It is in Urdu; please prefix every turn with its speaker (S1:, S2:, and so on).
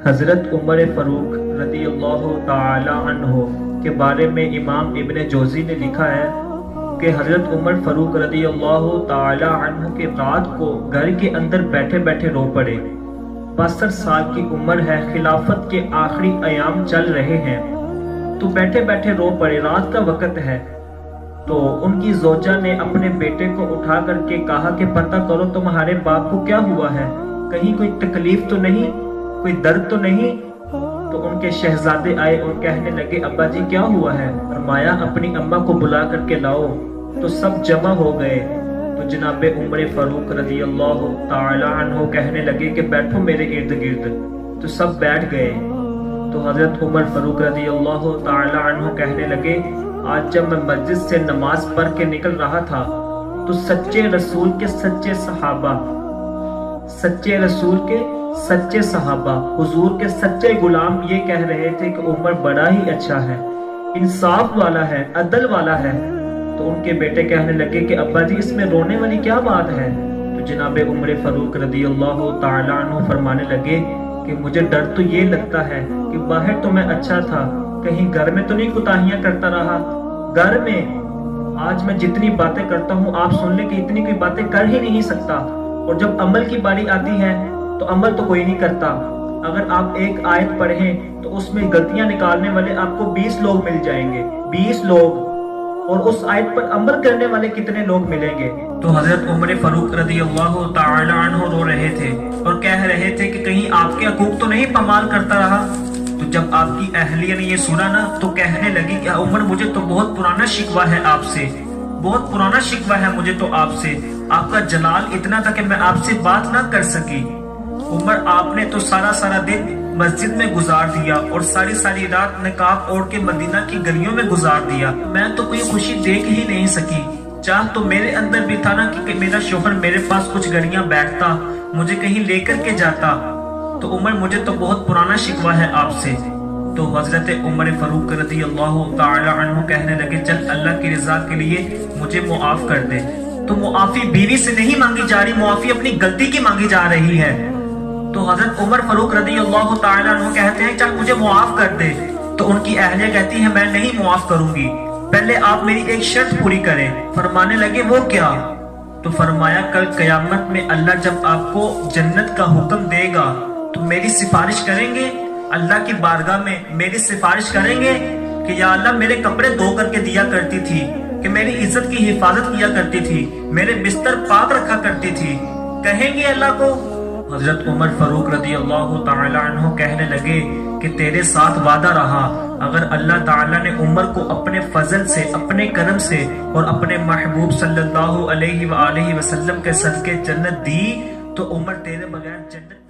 S1: حضرت عمر فاروق رضی اللہ تعالی عنہ کے بارے میں امام ابن جوزی نے لکھا ہے کہ حضرت عمر فاروق رضی اللہ تعالی عنہ کے رات کو گھر کے اندر بیٹھے بیٹھے رو پڑے۔ 62 سال کی عمر ہے، خلافت کے آخری ایام چل رہے ہیں، تو بیٹھے بیٹھے رو پڑے، رات کا وقت ہے۔ تو ان کی زوجہ نے اپنے بیٹے کو اٹھا کر کے کہا کہ پتہ کرو تمہارے باپ کو کیا ہوا ہے، کہیں کوئی تکلیف تو نہیں، کوئی درد تو نہیں؟ تو ان کے شہزادے آئے اور کہنے لگے ابا جی کیا ہوا ہے؟ فرمایا اپنی اماں کو بلا کر کے لاؤ۔ تو سب جمع ہو گئے، تو جناب عمر فاروق رضی اللہ تعالی عنہ کہنے لگے کہ بیٹھو میرے ارد گرد، تو سب بیٹھ گئے۔ تو حضرت عمر فاروق رضی اللہ تعالی عنہ کہنے لگے آج جب میں مسجد سے نماز پڑھ کے نکل رہا تھا تو سچے رسول کے سچے صحابہ حضور کے سچے غلام یہ کہہ رہے تھے کہ عمر بڑا ہی اچھا ہے، انصاف والا ہے، عدل والا ہے۔ تو ان کے بیٹے کہنے لگے کہ ابا جی اس میں رونے والی کیا بات ہے؟ تو جناب عمر فاروق رضی اللہ تعالی عنہ فرمانے لگے کہ مجھے ڈر تو یہ لگتا ہے کہ باہر تو میں اچھا تھا، کہیں گھر میں تو نہیں کوتاہیاں کرتا رہا، گھر میں آج میں جتنی باتیں کرتا ہوں آپ سن لیں کہ اتنی کوئی باتیں کر ہی نہیں سکتا، اور جب عمل کی باری آتی ہے تو عمل تو کوئی نہیں کرتا۔ اگر آپ ایک آیت پڑھیں تو اس میں غلطیاں نکالنے والے آپ کو 20 لوگ مل جائیں گے، 20 لوگ، اور اس آیت پر عمل کرنے والے کتنے لوگ ملیں گے؟ تو حضرت عمر فاروق رضی اللہ تعالی عنہ رو رہے تھے اور کہہ رہے تھے کہ کہیں آپ کے حقوق تو نہیں پامال کرتا رہا۔ تو جب آپ کی اہلیہ نے یہ سنا نا تو کہنے لگی کہ عمر مجھے تو بہت پرانا شکوہ ہے آپ سے، بہت پرانا شکوہ ہے مجھے تو آپ سے، آپ کا جلال اتنا تھا کہ میں آپ سے بات نہ کر سکی۔ عمر آپ نے تو سارا دن مسجد میں گزار دیا اور ساری رات نقاب اوڑھ کے مدینہ کی گلیوں میں گزار دیا، میں تو کوئی خوشی دیکھ ہی نہیں سکی۔ چاہ تو میرے اندر بھی تھا نا کہ میرا شوہر میرے پاس کچھ گھڑیاں بیٹھتا، مجھے کہیں لے کر کے جاتا۔ تو عمر مجھے تو بہت پرانا شکوہ ہے آپ سے۔ تو حضرت عمر فاروق رضی اللہ تعالی عنہ کہنے لگے چل اللہ کی رضا کے لیے مجھے معاف کر دے۔ تو معافی بیوی سے نہیں مانگی جا رہی، معافی اپنی غلطی کی مانگی جا رہی ہے۔ تو حضرت عمر فاروق رضی اللہ تعالی عنہ کہتے ہیں چل مجھے معاف کر دے۔ تو ان کی اہلیہ کہتی ہے میں نہیں معاف کروں گی، پہلے آپ میری ایک شرط پوری کریں۔ فرمانے لگے وہ کیا؟ تو فرمایا کل قیامت میں اللہ جب آپ کو جنت کا حکم دے گا تو میری سفارش کریں گے اللہ کی بارگاہ میں، میری سفارش کریں گے کہ یا اللہ میرے کپڑے دھو کر کے دیا کرتی تھی، کہ میری عزت کی حفاظت کیا کرتی تھی، میرے بستر پاک رکھا کرتی تھی، کہیں گے اللہ کو؟ حضرت عمر فاروق رضی اللہ تعالی عنہ کہنے لگے کہ تیرے ساتھ وعدہ رہا، اگر اللہ تعالیٰ نے عمر کو اپنے فضل سے، اپنے کرم سے اور اپنے محبوب صلی اللہ علیہ وآلہ وسلم کے صدقے جنت دی تو عمر تیرے بغیر جنت